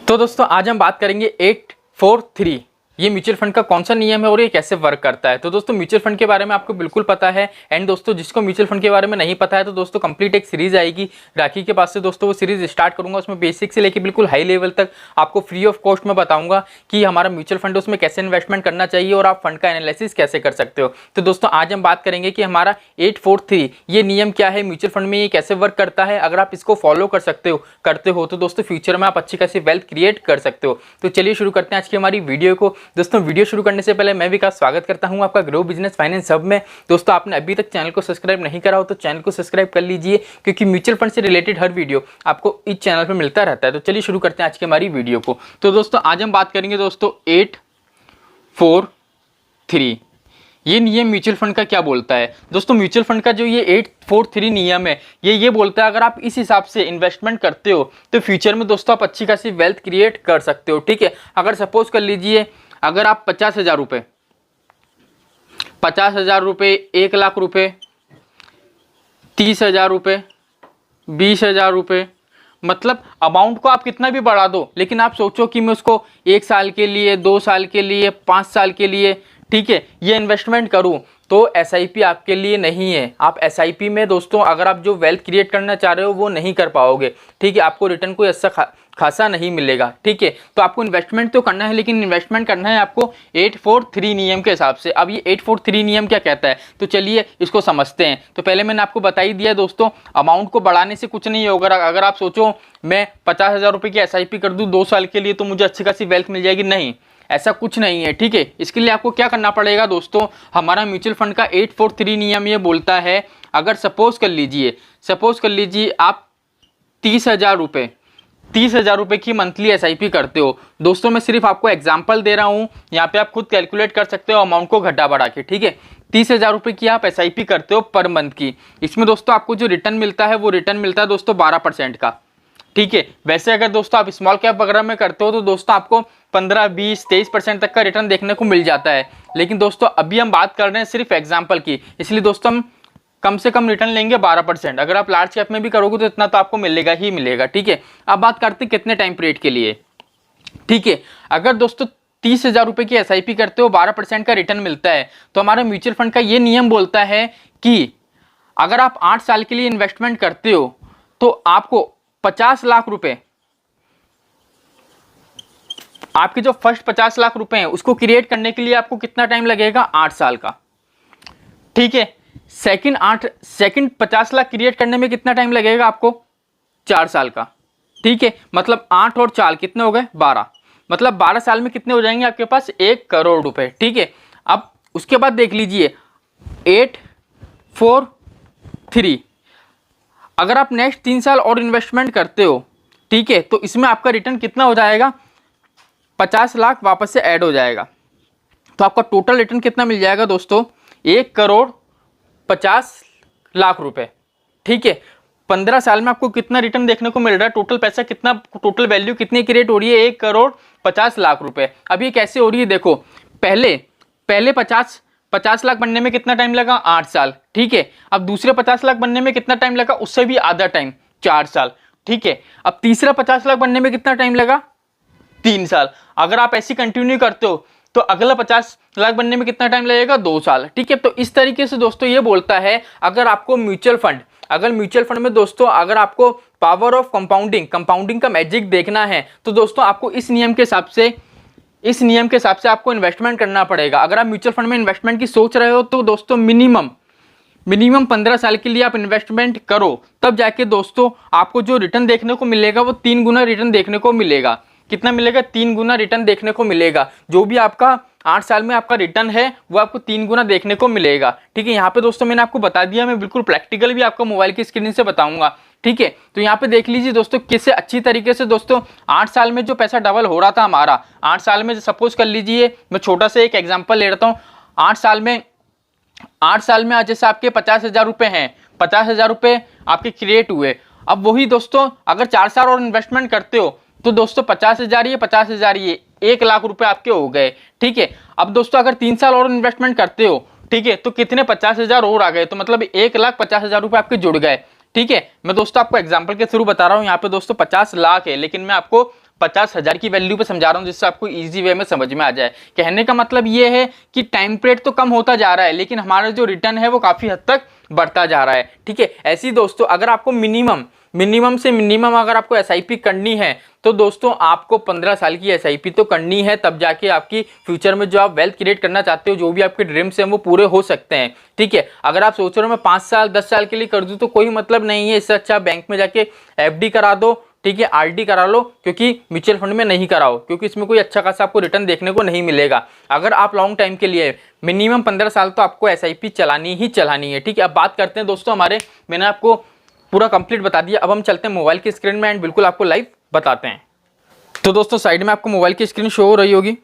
तो दोस्तों आज हम बात करेंगे 843 ये म्यूचुअल फंड का कौन सा नियम है और ये कैसे वर्क करता है। तो दोस्तों म्यूचुअल फंड के बारे में आपको बिल्कुल पता है। एंड दोस्तों जिसको म्यूचुअल फंड के बारे में नहीं पता है तो दोस्तों कंप्लीट एक सीरीज आएगी राखी के पास से। दोस्तों वो सीरीज स्टार्ट करूंगा, उसमें बेसिक से लेके बिल्कुल हाई लेवल तक आपको फ्री ऑफ कॉस्ट में बताऊंगा कि हमारा म्यूचुअल फंड उसमें कैसे इन्वेस्टमेंट करना चाहिए और आप फंड का एनालिसिस कैसे कर सकते हो। तो दोस्तों आज हम बात करेंगे कि हमारा 843 ये नियम क्या है, म्यूचुअल फंड में ये कैसे वर्क करता है। अगर आप इसको फॉलो करते हो तो दोस्तों फ्यूचर में आप अच्छी खासी वेल्थ क्रिएट कर सकते हो। तो चलिए शुरू करते हैं आज की हमारी वीडियो को। दोस्तों वीडियो शुरू करने से पहले मैं विकास स्वागत करता हूं आपका ग्रो बिजनेस फाइनेंस हब में। दोस्तों आपने अभी तक चैनल को सब्सक्राइब नहीं करा हो तो चैनल को सब्सक्राइब कर लीजिए, क्योंकि म्यूचुअल फंड से रिलेटेड हर वीडियो आपको इस चैनल पर मिलता रहता है। तो चलिए शुरू करते हैं आज की हमारी वीडियो को। तो दोस्तों आज हम बात करेंगे दोस्तों 843 ये नियम म्यूचुअल फंड का क्या बोलता है। दोस्तों म्यूचुअल फंड का जो ये 843 नियम है ये बोलता है अगर आप इस हिसाब से इन्वेस्टमेंट करते हो तो फ्यूचर में दोस्तों आप अच्छी खासी वेल्थ क्रिएट कर सकते हो। ठीक है, अगर सपोज कर लीजिए अगर आप 50,000 रुपये 1 लाख रुपए 30,000 रुपये 20,000 रुपये, मतलब अमाउंट को आप कितना भी बढ़ा दो, लेकिन आप सोचो कि मैं उसको 1 साल के लिए 2 साल के लिए 5 साल के लिए, ठीक है, ये इन्वेस्टमेंट करूं तो एसआईपी आपके लिए नहीं है। आप एसआईपी में दोस्तों अगर आप जो वेल्थ क्रिएट करना चाह रहे हो वो नहीं कर पाओगे। ठीक है, आपको रिटर्न कोई अच्छा खासा नहीं मिलेगा। ठीक है, तो आपको इन्वेस्टमेंट तो करना है, लेकिन इन्वेस्टमेंट करना है आपको 843 नियम के हिसाब से। अब ये 843 नियम क्या कहता है तो चलिए इसको समझते हैं। तो पहले मैंने आपको बता ही दिया दोस्तों, अमाउंट को बढ़ाने से कुछ नहीं होगा। अगर आप सोचो मैं 50,000 रुपये की एसआईपी कर दूँ 2 साल के लिए तो मुझे अच्छी खासी वेल्थ मिल जाएगी, नहीं, ऐसा कुछ नहीं है। ठीक है, इसके लिए आपको क्या करना पड़ेगा दोस्तों, हमारा म्यूचुअल फंड का 843 नियम ये बोलता है अगर सपोज कर लीजिए आप 30,000 रुपये की मंथली एसआईपी करते हो। दोस्तों मैं सिर्फ आपको एग्जांपल दे रहा हूं, यहाँ पे आप खुद कैलकुलेट कर सकते हो अमाउंट को घटा बढ़ा के। ठीक है, 30,000 रुपये की आप एसआईपी करते हो पर मंथ की, इसमें दोस्तों आपको जो रिटर्न मिलता है वो रिटर्न मिलता है दोस्तों 12% का। ठीक है, वैसे अगर दोस्तों आप स्मॉल कैप वगैरह में करते हो तो दोस्तों आपको 15, 20, 23% तक का रिटर्न देखने को मिल जाता है। लेकिन दोस्तों अभी हम बात कर रहे हैं सिर्फ एग्जांपल की, इसलिए दोस्तों हम कम से कम रिटर्न लेंगे 12%। अगर आप लार्ज कैप में भी करोगे तो इतना तो आपको मिलेगा ही मिलेगा। ठीक है, अब बात करते हैं कितने टाइम पीरियड के लिए। ठीक है, अगर दोस्तों 30,000 रुपये की एसआईपी करते हो 12% का रिटर्न मिलता है, तो हमारा म्यूचुअल फंड का ये नियम बोलता है कि अगर आप 8 साल के लिए इन्वेस्टमेंट करते हो तो आपको 50 लाख रुपए, आपके जो फर्स्ट 50 लाख रुपए हैं उसको क्रिएट करने के लिए आपको कितना टाइम लगेगा, 8 साल का। ठीक है, सेकंड 50 लाख क्रिएट करने में कितना टाइम लगेगा आपको, 4 साल का। ठीक है, मतलब 8 और 4 कितने हो गए, 12, मतलब 12 साल में कितने हो जाएंगे आपके पास, 1 करोड़ रुपए। ठीक है, अब उसके बाद देख लीजिए 843 अगर आप नेक्स्ट 3 साल और इन्वेस्टमेंट करते हो, ठीक है, तो इसमें आपका रिटर्न कितना हो जाएगा, 50 लाख वापस से ऐड हो जाएगा, तो आपका टोटल रिटर्न कितना मिल जाएगा दोस्तों, 1 करोड़ 50 लाख रुपए। ठीक है, 15 साल में आपको कितना रिटर्न देखने को मिल रहा है, टोटल पैसा कितना, टोटल वैल्यू कितनी क्रिएट हो रही है, 1 करोड़ 50 लाख रुपए। अब ये कैसे हो रही है देखो, पहले 50 लाख बनने में कितना टाइम लगा, 8 साल। ठीक है, अब दूसरे 50 लाख बनने में कितना टाइम लगा, उससे भी आधा टाइम, 4 साल। ठीक है, अब तीसरा 50 लाख बनने में कितना टाइम लगा, 3 साल। अगर आप ऐसी कंटिन्यू करते हो तो अगला 50 लाख बनने में कितना टाइम लगेगा, 2 साल। ठीक है, तो इस तरीके से दोस्तों ये बोलता है अगर आपको म्यूचुअल फंड में दोस्तों अगर आपको पावर ऑफ कंपाउंडिंग का मैजिक देखना है तो दोस्तों आपको इस नियम के हिसाब से आपको इन्वेस्टमेंट करना पड़ेगा। अगर आप म्यूचुअल फंड में इन्वेस्टमेंट की सोच रहे हो तो दोस्तों मिनिमम 15 साल के लिए आप इन्वेस्टमेंट करो, तब जाके दोस्तों आपको जो रिटर्न देखने को मिलेगा वो 3 गुना रिटर्न देखने को मिलेगा। कितना मिलेगा, 3 गुना रिटर्न देखने को मिलेगा। जो भी आपका 8 साल में आपका रिटर्न है वो आपको 3 गुना देखने को मिलेगा। ठीक है, यहाँ पे दोस्तों मैंने आपको बता दिया, मैं बिल्कुल प्रैक्टिकल भी आपको मोबाइल की स्क्रीन से बताऊंगा। ठीक है, तो यहाँ पे देख लीजिए दोस्तों कैसे अच्छी तरीके से दोस्तों 8 साल में जो पैसा डबल हो रहा था हमारा, 8 साल में सपोज कर लीजिए, मैं छोटा सा एक एग्जाम्पल ले रहा हूँ, 8 साल में आज जैसे आपके 50,000 रुपये हैं, 50,000 रुपये आपके क्रिएट हुए। अब वही दोस्तों अगर 4 साल और इन्वेस्टमेंट करते हो तो दोस्तों 50,000 ये 1 लाख रुपए आपके हो गए। ठीक है, अब दोस्तों अगर 3 साल और इन्वेस्टमेंट करते हो, ठीक है, तो कितने 50,000 और आ गए, तो मतलब 1,50,000 रुपए आपके जुड़ गए। ठीक है, मैं दोस्तों आपको एग्जांपल के थ्रू बता रहा हूँ, यहाँ पे दोस्तों 50 लाख है लेकिन मैं आपको 50,000 की वैल्यू पे समझा रहा हूँ जिससे आपको इजी वे में समझ में आ जाए। कहने का मतलब ये है कि टाइम पीरियड तो कम होता जा रहा है लेकिन हमारा जो रिटर्न है वो काफ़ी हद तक बढ़ता जा रहा है। ठीक है, ऐसे ही दोस्तों अगर आपको मिनिमम से मिनिमम अगर आपको एसआईपी करनी है तो दोस्तों आपको 15 साल की एसआईपी तो करनी है, तब जाके आपकी फ्यूचर में जो आप वेल्थ क्रिएट करना चाहते हो, जो भी आपके ड्रीम्स हैं वो पूरे हो सकते हैं। ठीक है, अगर आप सोच रहे हो मैं 5 साल 10 साल के लिए कर दूं तो कोई मतलब नहीं है। इससे अच्छा बैंक में जाके एफडी करा दो, ठीक है, आरडी करा लो, क्योंकि म्यूचुअल फंड में नहीं कराओ, क्योंकि इसमें कोई अच्छा खासा आपको रिटर्न देखने को नहीं मिलेगा। अगर आप लॉन्ग टाइम के लिए मिनिमम 15 साल तो आपको एसआईपी चलानी ही चलानी है। ठीक है, अब बात करते हैं दोस्तों हमारे, मैंने आपको पूरा कंप्लीट बता दिया, अब हम चलते हैं मोबाइल की स्क्रीन में एंड बिल्कुल आपको लाइव बताते हैं। तो दोस्तों साइड में आपको मोबाइल की स्क्रीन शो हो रही होगी,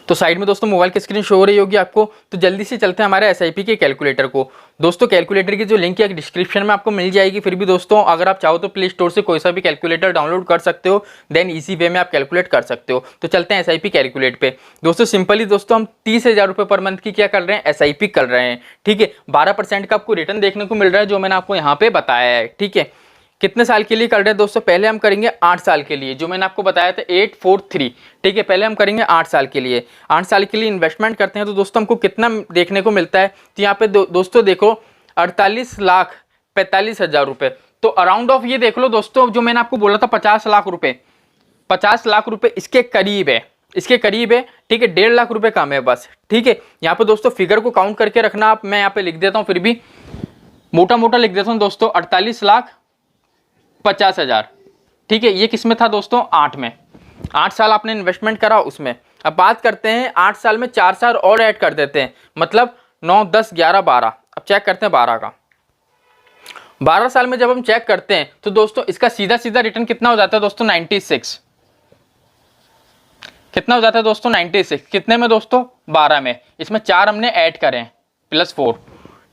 तो साइड में दोस्तों मोबाइल की स्क्रीन शो हो रही होगी आपको। तो जल्दी से चलते हैं हमारे एसआईपी के कैलकुलेटर को। दोस्तों कैलकुलेटर की जो लिंक है डिस्क्रिप्शन में आपको मिल जाएगी। फिर भी दोस्तों अगर आप चाहो तो प्ले स्टोर से कोई सा भी कैलकुलेटर डाउनलोड कर सकते हो, देन इजी वे में आप कैलकुलेट कर सकते हो। तो चलते हैं एसआईपी कैलकुलेट पे। दोस्तों सिंपली दोस्तों हम 30,000 रुपये पर मंथ की क्या कर रहे हैं, एसआईपी कर रहे हैं। ठीक है, 12% का आपको रिटर्न देखने को मिल रहा है जो मैंने आपको यहाँ पे बताया है। ठीक है, कितने साल के लिए कर रहे हैं दोस्तों, पहले हम करेंगे 8 साल के लिए, जो मैंने आपको बताया था 843। ठीक है, पहले हम करेंगे 8 साल के लिए। 8 साल के लिए इन्वेस्टमेंट करते हैं तो दोस्तों हमको कितना देखने को मिलता है, तो यहाँ पे दोस्तों देखो 48,45,000 रुपये। तो अराउंड ऑफ ये देख लो दोस्तों, जो मैंने आपको बोला था 50 लाख रुपये, 50 लाख रुपये इसके करीब है, इसके करीब है। ठीक है, 1.5 लाख रुपये कम है बस। ठीक है, यहाँ पे दोस्तों फिगर को काउंट करके रखना आप, मैं यहाँ पे लिख देता हूँ, फिर भी मोटा मोटा लिख देता हूँ दोस्तों, 48,50,000। ठीक है, ये किस में था दोस्तों, 8 में। 8 साल आपने इन्वेस्टमेंट करा उसमें। अब बात करते हैं 8 साल में 4 साल और ऐड कर देते हैं, मतलब 9, 10, 11, 12। अब चेक करते हैं 12 का। 12 साल में जब हम चेक करते हैं तो दोस्तों इसका सीधा सीधा रिटर्न कितना हो जाता है दोस्तों, 96। कितना हो जाता है दोस्तों, 96। कितने में दोस्तों, 12 में। इसमें 4 हमने ऐड करें +4।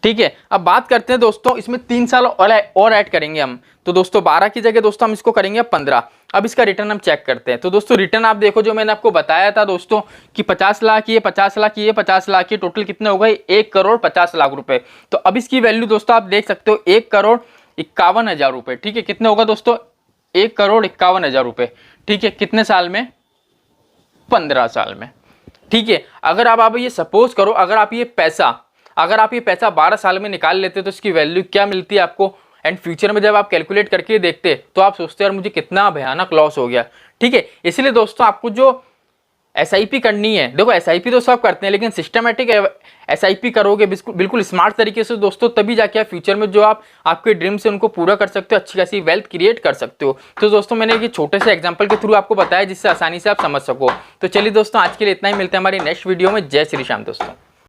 ठीक है, अब बात करते हैं दोस्तों इसमें 3 साल और ऐड करेंगे हम, तो दोस्तों 12 की जगह दोस्तों हम इसको करेंगे 15। अब इसका रिटर्न हम चेक करते हैं। तो दोस्तों रिटर्न आप देखो, जो मैंने आपको बताया था दोस्तों कि 50 लाख ये, 50 लाख ये, 50 लाख ये, टोटल कितने हो गए, 1,50,00,000 रुपए। तो अब इसकी वैल्यू दोस्तों आप देख सकते हो 1,51,000 रुपए। ठीक है, कितने होगा दोस्तों, 1,51,000 रुपए। ठीक है, कितने साल में, 15 साल में। ठीक है, अगर आप ये सपोज करो, अगर आप ये पैसा 12 साल में निकाल लेते तो इसकी वैल्यू क्या मिलती है आपको, एंड फ्यूचर में जब आप कैलकुलेट करके देखते तो आप सोचते यार मुझे कितना भयानक लॉस हो गया। ठीक है, इसलिए दोस्तों आपको जो एसआईपी करनी है, देखो एसआईपी तो सब करते हैं लेकिन सिस्टमेटिक एसआईपी करोगे बिल्कुल स्मार्ट तरीके से दोस्तों, तभी जाके आप फ्यूचर में जो आप आपके ड्रीम्स है उनको पूरा कर सकते हो, अच्छी खासी वेल्थ क्रिएट कर सकते हो। तो दोस्तों मैंने ये छोटे से एग्जांपल के थ्रू आपको बताया जिससे आसानी से आप समझ सको। तो चलिए दोस्तों आज के लिए इतना ही, मिलते हैं हमारी नेक्स्ट वीडियो में। जय श्री श्याम दोस्तों।